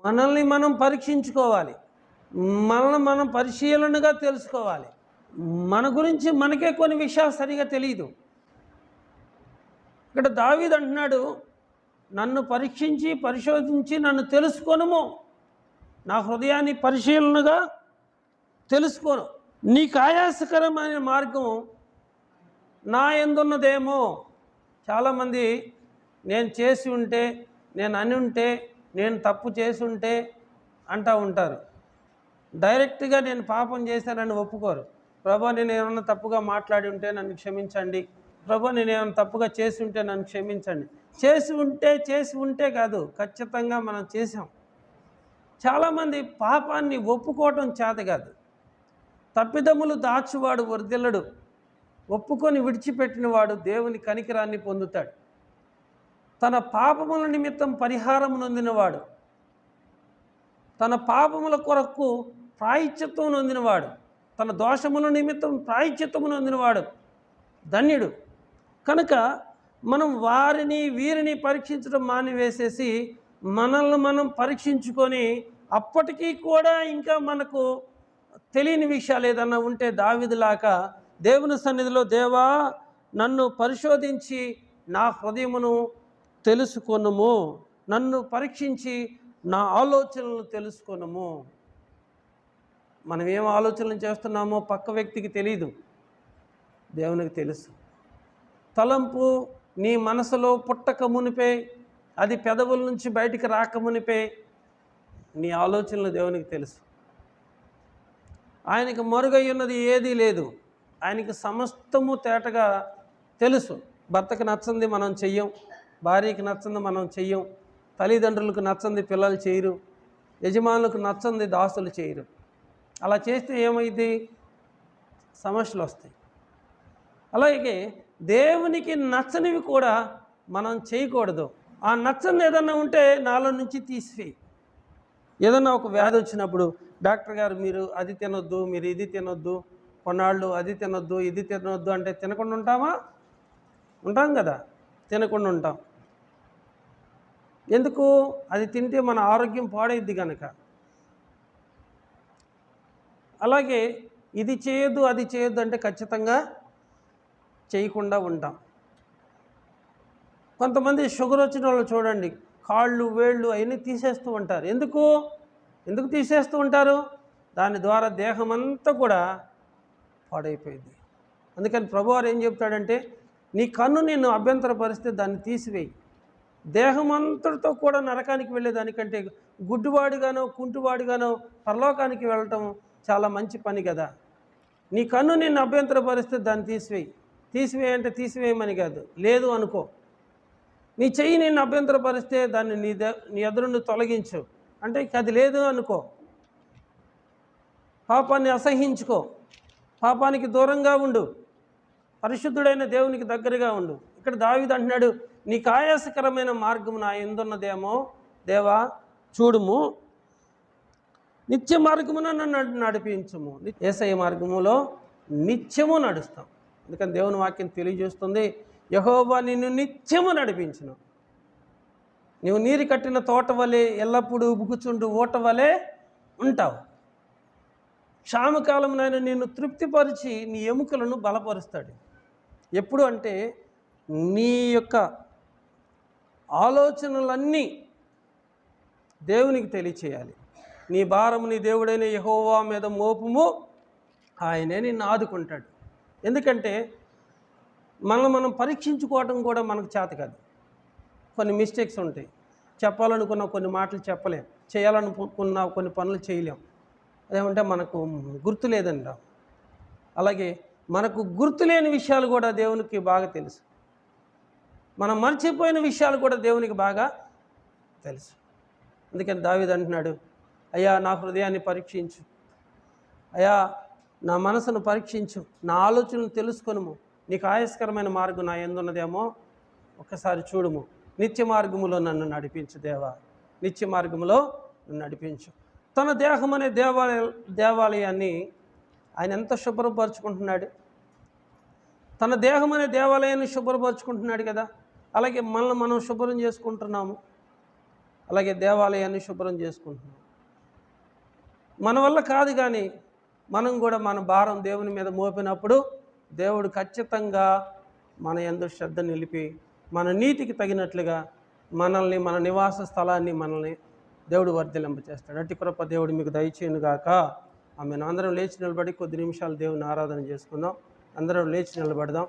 మనల్ని మనం పరీక్షించుకోవాలి, మనల్ని మనం పరిశీలనగా తెలుసుకోవాలి. మన గురించి మనకే కొన్ని విషయాలు సరిగా తెలియదు. ఇక్కడ దావీదు అంటున్నాడు, నన్ను పరీక్షించి పరిశోధించి నన్ను తెలుసుకొనుము, నా హృదయాన్ని పరిశీలనగా తెలుసుకోను. నీకు ఆయాసకరమైన మార్గం నా యందున్నదేమో. చాలామంది నేను చేసి ఉంటే, నేను అని ఉంటే, నేను తప్పు చేసి ఉంటే అంటూ ఉంటారు. డైరెక్ట్గా నేను పాపం చేశానని ఒప్పుకోరు. ప్రభా, నేను ఏమన్నా తప్పుగా మాట్లాడి ఉంటే నన్ను క్షమించండి, ప్రభా నేను ఏమైనా తప్పుగా చేసి ఉంటే నన్ను క్షమించండి. చేసి ఉంటే కాదు, ఖచ్చితంగా మనం చేసాం. చాలామంది పాపాన్ని ఒప్పుకోవటం చేత కాదు. తప్పిదములు దాచువాడు వర్ధిల్లడు, ఒప్పుకొని విడిచిపెట్టినవాడు దేవుని కనికరాన్ని పొందుతాడు. తన పాపముల నిమిత్తం పరిహారం నొందినవాడు, తన పాపముల కొరకు ప్రాయశ్చిత్తం నొందినవాడు, తన దోషముల నిమిత్తం ప్రాయశ్చిత్తము నొందినవాడు ధన్యుడు. కనుక మనం వారిని వీరిని పరీక్షించడం మానివేసేసి మనల్ని మనం పరీక్షించుకొని, అప్పటికీ కూడా ఇంకా మనకు తెలియని విషయాలు ఏదన్నా ఉంటే దావీదులాగా దేవుని సన్నిధిలో, దేవా నన్ను పరిశోధించి నా హృదయమును తెలుసుకొనుము, నన్ను పరీక్షించి నా ఆలోచనలు తెలుసుకొనుము. మనం ఏం ఆలోచనలు చేస్తున్నామో పక్క వ్యక్తికి తెలియదు, దేవునికి తెలుసు. తలంపు నీ మనసులో పుట్టక మునిపే, అది పెదవుల నుంచి బయటికి రాక మునిపే నీ ఆలోచనలు దేవునికి తెలుసు. ఆయనకు మరుగై ఉన్నది ఏదీ లేదు, ఆయనకి సమస్తము తేటగా తెలుసు. భర్తకు నచ్చంది మనం చెయ్యం, భార్యకి నచ్చంది మనం చెయ్యం, తల్లిదండ్రులకు నచ్చంది పిల్లలు చేయరు, యజమానులకు నచ్చంది దాసులు చేయరు. అలా చేస్తే ఏమైంది? సమస్యలు వస్తాయి. అలాగే దేవునికి నచ్చనివి కూడా మనం చేయకూడదు. ఆ నచ్చని ఏదన్నా ఉంటే నాలో నుంచి తీసివేయి. ఏదన్నా ఒక వ్యాధి వచ్చినప్పుడు డాక్టర్ గారు మీరు అది తినొద్దు, మీరు ఇది తినొద్దు, కొన్నాళ్ళు అది తినొద్దు, ఇది తినొద్దు అంటే తినకుండా ఉంటామా? ఉంటాం కదా, తినకుండా ఉంటాం. ఎందుకు? అది తింటే మన ఆరోగ్యం పాడైద్ది కనుక. అలాగే ఇది చేయొద్దు అది చేయొద్దు అంటే ఖచ్చితంగా చేయకుండా ఉంటాం. కొంతమంది షుగర్ వచ్చిన వాళ్ళు చూడండి, కాళ్ళు వేళ్ళు అవన్నీ తీసేస్తూ ఉంటారు. ఎందుకు తీసేస్తూ ఉంటారు? దాని ద్వారా దేహం అంతా కూడా పాడైపోయింది. అందుకని ప్రభువారు ఏం చెప్తాడంటే, నీ కన్ను నిన్ను అభ్యంతరపరిస్తే దాన్ని తీసివేయి. దేహం అంతటితో కూడా నరకానికి వెళ్ళేదానికంటే గుడ్డివాడిగానో కుంటివాడిగానో పరలోకానికి వెళ్ళటం చాలా మంచి పని కదా. నీ కన్ను నిన్ను అభ్యంతరపరిస్తే దాన్ని తీసివేయి అంటే తీసివేయమని కాదు, లేదు అనుకో. నీ చెయ్యి నిన్ను అభ్యంతరపరిస్తే దాన్ని నీ ఎదురు నుండి తొలగించు అంటే అది లేదు అనుకో. పాపాన్ని అసహించుకో, పాపానికి దూరంగా ఉండు, పరిశుద్ధుడైన దేవునికి దగ్గరగా ఉండు. ఇక్కడ దావీదు అంటున్నాడు, నీకు ఆయాసకరమైన మార్గము నా యందున్నదేమో దేవా చూడుము, నిత్య మార్గమున నన్ను నడిపించుము. యేసయ్య మార్గములో నిత్యము నడుస్తాం. అందుకని దేవుని వాక్యం తెలియజేస్తుంది, యెహోవా నిన్ను నిత్యము నడిపించును. నువ్వు నీరు కట్టిన తోట వలె ఎల్లప్పుడూ ఉబుకుచుండు ఊట వలె ఉంటావు. క్షామకాలమునైనా నిన్ను తృప్తిపరిచి నీ ఎముకలను బలపరుస్తాడు. ఎప్పుడు అంటే నీ యొక్క ఆలోచనలన్నీ దేవునికి తెలియచేయాలి. నీ భారము నీ దేవుడైన యెహోవా మీద మోపుము, ఆయనే నిన్ను ఆదుకుంటాడు. ఎందుకంటే మనం పరీక్షించుకోవటం కూడా మనకు చేత కాదు. కొన్ని మిస్టేక్స్ ఉంటాయి. చెప్పాలనుకున్న కొన్ని మాటలు చెప్పలేం, చేయాలనుకున్న కొన్ని పనులు చేయలేం. అదేమంటే మనకు గుర్తు లేదంట. అలాగే మనకు గుర్తు లేని విషయాలు కూడా దేవునికి బాగా తెలుసు. మనం మర్చిపోయిన విషయాలు కూడా దేవునికి బాగా తెలుసు. అందుకని దావీదు అంటున్నాడు, అయ్యా నా హృదయాన్ని పరీక్షించు, అయ్యా నా మనసును పరీక్షించు, నా ఆలోచనలు తెలుసుకొనుము, నీకు ఆయాస్కరమైన మార్గం నా యందున్నదేమో ఒక్కసారి చూడుము, నిత్య మార్గములో నన్ను నడిపించు దేవా, నిత్య మార్గములో నన్ను నడిపించు. తన దేహం అనే దేవాలయాన్ని ఆయన ఎంత శుభ్రపరుచుకుంటున్నాడు. తన దేహం అనే దేవాలయాన్ని శుభ్రపరుచుకుంటున్నాడు కదా. అలాగే మనల్ని మనం శుభ్రం చేసుకుంటున్నాము. అలాగే దేవాలయాన్ని శుభ్రం చేసుకుంటున్నాం. మన వల్ల కాదు, కానీ మనం కూడా మన భారం దేవుని మీద మోపినప్పుడు దేవుడు ఖచ్చితంగా మన యందు శ్రద్ధ నిలిపి మన నీతికి తగినట్లుగా మనల్ని, మన నివాస స్థలాన్ని మనల్ని దేవుడు వర్ధిల్లింపచేస్తాడు. అట్టి కృప దేవుడు మీకు దయచేయును గాక. ఆమెను. అందరం లేచి నిలబడి కొద్ది నిమిషాలు దేవుని ఆరాధన చేసుకుందాం. అందరం లేచి నిలబడదాం.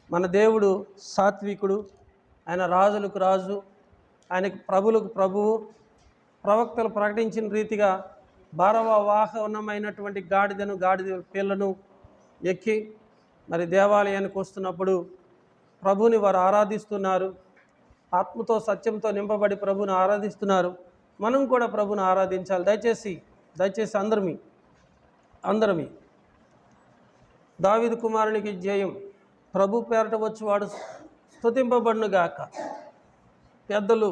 మన దేవుడు సాత్వికుడు, ఆయన రాజులకు రాజు, ఆయనకు ప్రభులకు ప్రభువు. ప్రవక్తలు ప్రకటించిన రీతిగా 12వ వాహనమైనటువంటి గాడిద పిల్లను ఎక్కి మరి దేవాలయానికి వస్తున్నప్పుడు ప్రభుని వారు ఆరాధిస్తున్నారు. ఆత్మతో సత్యంతో నింపబడి ప్రభుని ఆరాధిస్తున్నారు. మనం కూడా ప్రభుని ఆరాధించాలి. దయచేసి అందరమీ దావీదు కుమారునికి జయం. ప్రభు పేరట వచ్చువాడు స్తుతింపబడును గాక. పెద్దలు,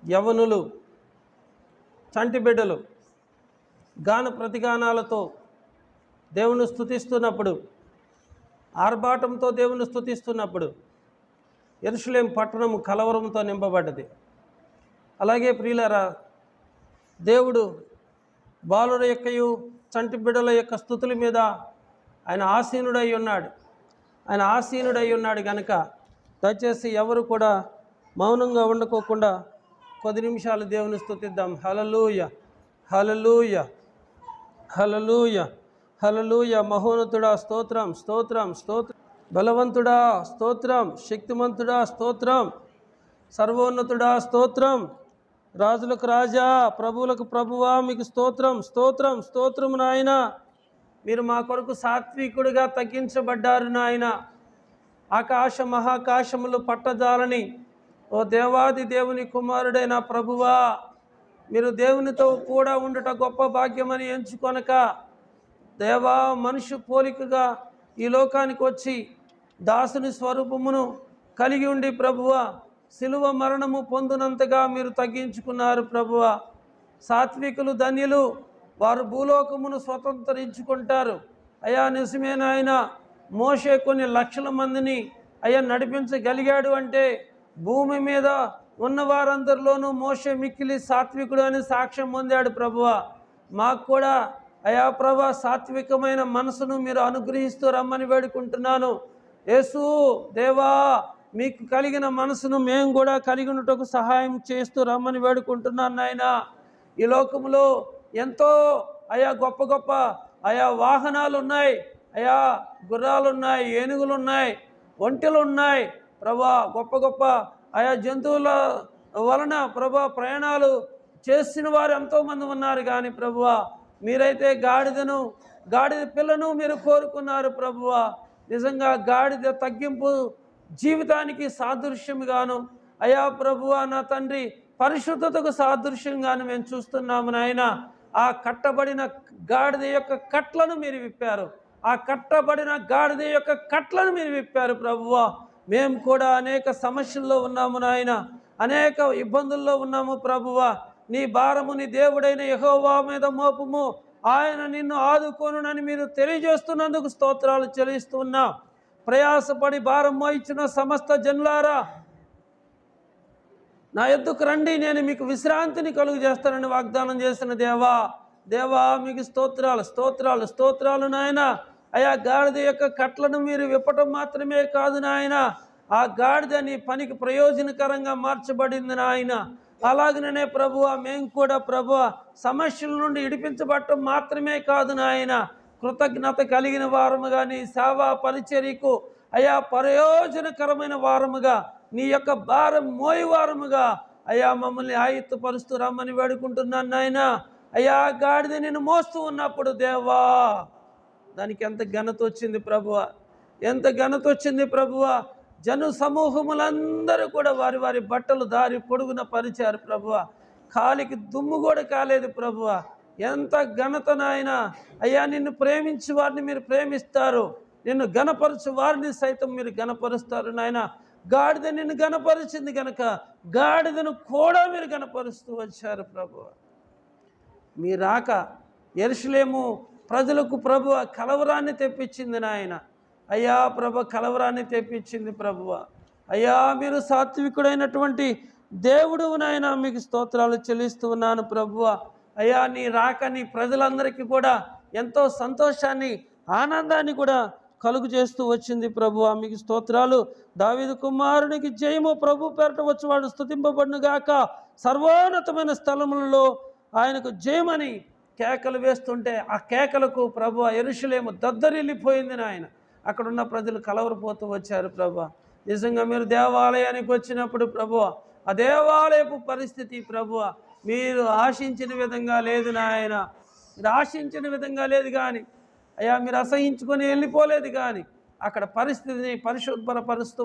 యవనులు, చంటి బిడ్డలు గాన ప్రతిగానాలతో దేవుని స్తుతిస్తున్నప్పుడు, ఆర్భాటంతో దేవుని స్తుతిస్తున్నప్పుడు యెరూషలేము పట్టణము కలవరంతో నింపబడ్డది. అలాగే ప్రియులారా, దేవుడు బాలుల యొక్కయు చంటి బిడ్డల యొక్క స్తుతుల మీద ఆయన ఆసీనుడై ఉన్నాడు కనుక దయచేసి ఎవరు కూడా మౌనంగా ఉండకోకుండా కొద్ది నిమిషాలు దేవుని స్తుతిద్దాం. హల్లెలూయా, హల్లెలూయా, హల్లెలూయా, హల్లెలూయా. మహోన్నతుడా స్తోత్రం, స్తోత్రం, స్తోత్రం. బలవంతుడా స్తోత్రం, శక్తిమంతుడా స్తోత్రం, సర్వోన్నతుడా స్తోత్రం, రాజులకు రాజా, ప్రభువులకు ప్రభువా మీకు స్తోత్రం, స్తోత్రం, స్తోత్రం. నాయన, మీరు మా కొరకు సాత్వికుడిగా తగ్గించబడ్డారు నాయన. ఆకాశ మహాకాశములు పట్టజాలని ఓ దేవాది దేవుని కుమారుడైన ప్రభువా, మీరు దేవునితో కూడా ఉండుట గొప్ప భాగ్యమని ఎంచుకొనక దేవా మనుష్య పోలికగా ఈ లోకానికి వచ్చి దాసుని స్వరూపమును కలిగి ఉండి ప్రభువా శిలువ మరణము పొందినంతగా మీరు తగ్గించుకున్నారు ప్రభువా. సాత్వికులు ధన్యులు, వారు భూలోకమును స్వతంత్రించుకుంటారు. అయా నిజమే నాయన. మోషే కొన్ని లక్షల మందిని నడిపించగలిగాడు అంటే భూమి మీద ఉన్న వారందరిలోనూ మోషే మిక్కిలి సాత్వికుడు అని సాక్ష్యం పొందాడు ప్రభువా. మాకు కూడా అయా ప్రభా సాత్వికమైన మనసును మీరు అనుగ్రహిస్తూ రమ్మని వేడుకుంటున్నాను. యేసు దేవా, మీకు కలిగిన మనసును మేము కూడా కలిగినటకు సహాయం చేస్తూ రమ్మని వేడుకుంటున్నాను నాయన. ఈ లోకంలో ఎంతో గొప్ప గొప్ప వాహనాలు ఉన్నాయి, గుర్రాలు ఉన్నాయి, ఏనుగులు ఉన్నాయి, ఒంటెలు ఉన్నాయి ప్రభా. గొప్ప గొప్ప జంతువుల వలన ప్రభా ప్రయాణాలు చేసిన వారు ఎంతోమంది ఉన్నారు. కానీ ప్రభువా మీరైతే గాడిద పిల్లను మీరు కోరుకున్నారు ప్రభువా. నిజంగా గాడిద తగ్గింపు జీవితానికి సాదృశ్యంగాను ప్రభువా నా తండ్రి పరిశుద్ధతకు సాదృశ్యంగాను మేము చూస్తున్నాము నాయన. ఆ కట్టబడిన గాడిద యొక్క కట్లను మీరు విప్పారు. ఆ కట్టబడిన గాడిద యొక్క కట్లను మీరు విప్పారు ప్రభువా. మేము కూడా అనేక సమస్యల్లో ఉన్నాము నాయన, అనేక ఇబ్బందుల్లో ఉన్నాము ప్రభువా. నీ భారము నీ దేవుడైన యెహోవా మీద మోపము, ఆయన నిన్ను ఆదుకోనునని మీరు తెలియజేస్తున్నందుకు స్తోత్రాలు చెల్లిస్తున్నాం. ప్రయాసపడి భారం మోయించిన సమస్త జనులారా నా యొద్దకు రండి, నేను మీకు విశ్రాంతిని కలుగు చేస్తానని వాగ్దానం చేసిన దేవా మీకు స్తోత్రాలు, స్తోత్రాలు, స్తోత్రాలు నాయన. గాడిద యొక్క కట్లను మీరు విప్పటం మాత్రమే కాదు నాయన, ఆ గాడిద నీ పనికి ప్రయోజనకరంగా మార్చబడింది నాయన. అలాగనే ప్రభువా మేము కూడా ప్రభువా సమస్యల నుండి విడిపించబడటం మాత్రమే కాదు నాయన, కృతజ్ఞత కలిగిన వారముగా నీ సేవా పరిచర్యకు ప్రయోజనకరమైన వారముగా నీ యొక్క భారం మోయవారముగా మమ్మల్ని ఆయుత్తపరుస్తూ రమ్మని వేడుకుంటున్నాను నాయన. గాడిద నిన్ను మోస్తూ ఉన్నప్పుడు దేవా దానికి ఎంత ఘనత వచ్చింది ప్రభువా, ఎంత ఘనత వచ్చింది ప్రభువా. జను సమూహములందరూ కూడా వారి వారి బట్టలు దారి పొడుగున పరిచారు ప్రభువా. కాలికి దుమ్ము కూడా కాలేదు ప్రభువా. ఎంత ఘనత నాయన. నిన్ను ప్రేమించి వారిని మీరు ప్రేమిస్తారు, నిన్ను గణపరచు వారిని సైతం మీరు గణపరుస్తారు నాయన. గాడిద నిన్ను గణపరిచింది కనుక గాడిదను కూడా మీరు గణపరుస్తూ వచ్చారు ప్రభువా. మీ రాక యెరూషలేము ప్రజలకు ప్రభువ కలవరాన్ని తెప్పించింది నాయన. కలవరాన్ని తెప్పించింది ప్రభువ. మీరు సాత్వికుడైనటువంటి దేవుడు నాయన మీకు స్తోత్రాలు చెల్లిస్తూ ఉన్నాను ప్రభువా. అయ్యా నీ రాక నీ ప్రజలందరికీ కూడా ఎంతో సంతోషాన్ని ఆనందాన్ని కూడా కలుగు చేస్తూ వచ్చింది ప్రభువా. మీకు స్తోత్రాలు. దావీదు కుమారునికి జయము. ప్రభు పేరట వచ్చేవాడు స్తుతింపబడును గాక. సర్వోన్నతమైన స్థలములలో ఆయనకు జయమని కేకలు వేస్తుంటే ఆ కేకలకు ప్రభువా యెరూషలేము దద్దరిల్లిపోయింది నాయన. అక్కడున్న ప్రజలు కలవరపోతూ వచ్చారు ప్రభువా. నిజంగా మీరు దేవాలయానికి వచ్చినప్పుడు ప్రభువా ఆ దేవాలయపు పరిస్థితి ప్రభువా మీరు ఆశించిన విధంగా లేదు నాయన. మీరు ఆశించిన విధంగా లేదు కానీ అయ్యా మీరు అసహించుకొని వెళ్ళిపోలేదు కానీ అక్కడ పరిస్థితిని పరిశుభ్రపరుస్తూ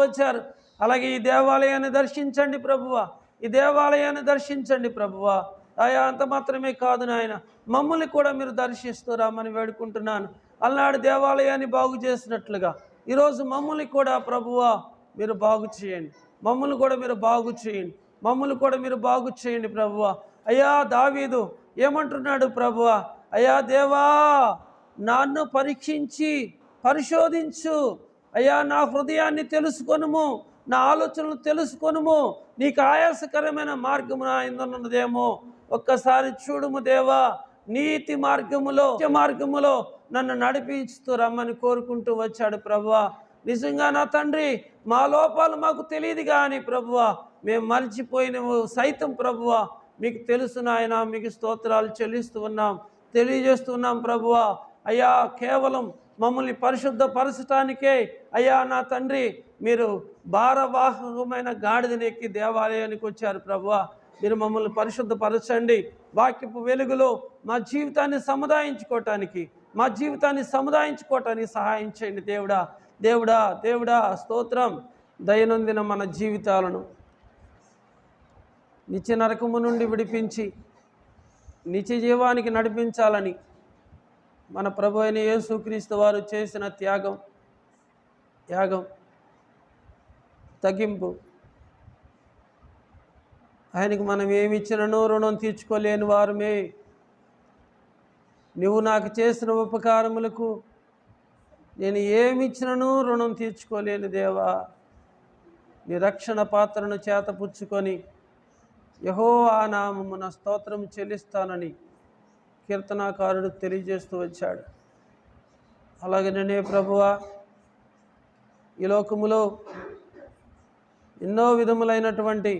వచ్చారు. అలాగే ఈ దేవాలయాన్ని దర్శించండి ప్రభువా. ఈ దేవాలయాన్ని దర్శించండి ప్రభువా. అయ్యా అంత మాత్రమే కాదు నాయన, మమ్మల్ని కూడా మీరు దర్శిస్తూ రామని వేడుకుంటున్నాను. అలనాడు దేవాలయాన్ని బాగు చేసినట్లుగా ఈరోజు మమ్మల్ని కూడా ప్రభువా మీరు బాగు చేయండి. మమ్మల్ని కూడా మీరు బాగు చేయండి ప్రభువా. అయ్యా దావీదు ఏమంటున్నాడు ప్రభువా, అయ్యా దేవా నన్ను పరీక్షించి పరిశోధించు. అయ్యా నా హృదయాన్ని తెలుసుకొనుము, నా ఆలోచనలు తెలుసుకొనుము. నీకు ఆయాసకరమైన మార్గము నా యందున్నదేమో ఒక్కసారి చూడుము దేవా. నీతి మార్గములో నన్ను నడిపించుతూ రమ్మని కోరుకుంటూ వచ్చాడు ప్రభువా. నిజంగా నా తండ్రి మా లోపాలు మాకు తెలియదు కానీ ప్రభువా మేము మర్చిపోయినవు సైతం ప్రభువా మీకు తెలుసు నాయన. మీకు స్తోత్రాలు తెలియజేస్తున్నాం ప్రభువా. అయ్యా కేవలం మమ్మల్ని పరిశుద్ధపరచటానికే అయ్యా నా తండ్రి మీరు భారవాహకమైన గాడిదని ఎక్కి దేవాలయానికి వచ్చారు ప్రభువా. మీరు మమ్మల్ని పరిశుద్ధపరచండి. వాక్యపు వెలుగులో మా జీవితాన్ని సముదాయించుకోవటానికి సహాయం చేయండి దేవుడా. స్తోత్రం. దైనందిన మన జీవితాలను నిత్య నరకము నుండి విడిపించి నిత్య జీవానికి నడిపించాలని మన ప్రభు అయిన యేసుక్రీస్తు వారు చేసిన యాగం తగ్గింపు. ఆయనకు మనం ఏమి ఇచ్చినను రుణం తీర్చుకోలేని వారమే. నువ్వు నాకు చేసిన ఉపకారములకు నేను ఏమి ఇచ్చినను రుణం తీర్చుకోలేని దేవా. నీ రక్షణ పాత్రను చేతపుచ్చుకొని యెహోవా నామమున స్తోత్రం చెల్లిస్తానని కీర్తనాకారుడు తెలియజేస్తూ వచ్చాడు. అలాగనే ప్రభువా ఈ లోకములో ఎన్నో విధములైనటువంటి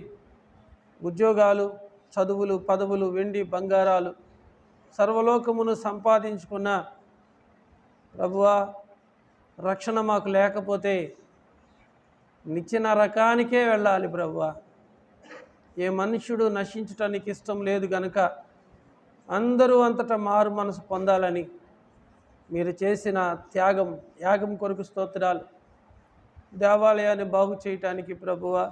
ఉద్యోగాలు, చదువులు, పదవులు, వెండి బంగారాలు సర్వలోకమును సంపాదించుకున్న ప్రభువా రక్షణ మాకు లేకపోతే నిత్య నరకానికే వెళ్ళాలి ప్రభువా. ఏ మనుష్యుడు నశించటానికి ఇష్టం లేదు గనుక అందరూ అంతటా మారు మనసు పొందాలని మీరు చేసిన యాగం కొరకు స్తోత్రాలు. దేవాలయాన్ని బాగు చేయటానికి ప్రభువా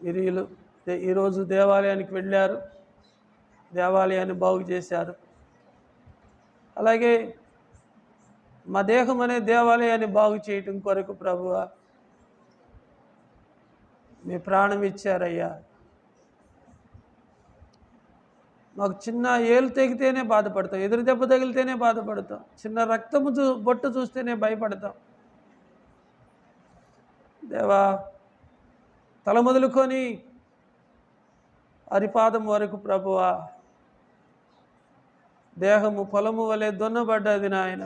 మీరు ఈరోజు దేవాలయానికి వెళ్ళారు, దేవాలయాన్ని బాగు చేశారు. అలాగే మా దేహం అనే దేవాలయాన్ని బాగు చేయటం కొరకు ప్రభువా మీ ప్రాణం ఇచ్చారయ్యా. మాకు చిన్న ఏలు తెగితేనే బాధపడతాం, ఎదురు దెబ్బ తగిలితేనే బాధపడతాం, చిన్న రక్తము బొట్టు చూస్తేనే భయపడతాం. దేవా తల మొదలుకొని అరిపాదం వరకు ప్రభువా దేహము పొలము వలె దున్నబడ్డది నాయన,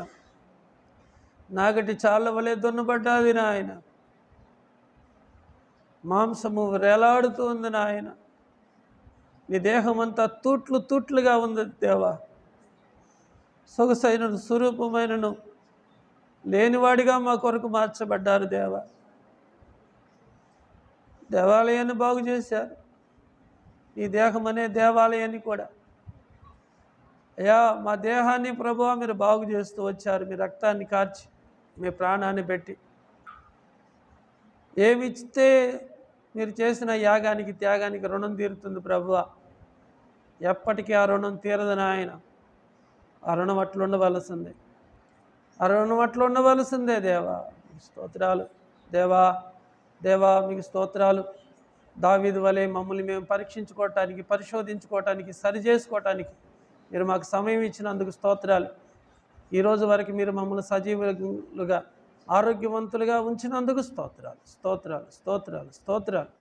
నాగటి చాళ్ళ వలె దున్నబడ్డది నాయన, మాంసము వేలాడుతూ ఉంది నాయన. నీ దేహం అంతా తూట్లుగా ఉంది దేవా. సొగసైనను స్వరూపమైనను లేనివాడిగా మా కొరకు మార్చబడ్డారు దేవా. దేవాలయాన్ని బాగు చేశారు, ఈ దేహం అనే దేవాలయాన్ని కూడా అయ్యా మా దేహాన్ని ప్రభువా మీరు బాగు చేస్తూ వచ్చారు. మీ రక్తాన్ని కార్చి మీ ప్రాణాన్ని పెట్టి ఏమిచ్చితే మీరు చేసిన యాగానికి త్యాగానికి రుణం తీరుతుంది ప్రభువా. ఎప్పటికీ ఆ రుణం తీరదు నాయన. ఆ రుణం అట్లా ఉండవలసిందే దేవా. స్తోత్రాలు దేవా మీకు స్తోత్రాలు. దావీదు వలె మమ్మల్ని మేము పరీక్షించుకోవటానికి, పరిశోధించుకోవటానికి, సరిచేసుకోవటానికి మీరు మాకు సమయం ఇచ్చినందుకు స్తోత్రాలు. ఈరోజు వరకు మీరు మమ్మల్ని ఆరోగ్యవంతులుగా ఉంచినందుకు స్తోత్రాలు స్తోత్రాలు స్తోత్రాలు స్తోత్రాలు.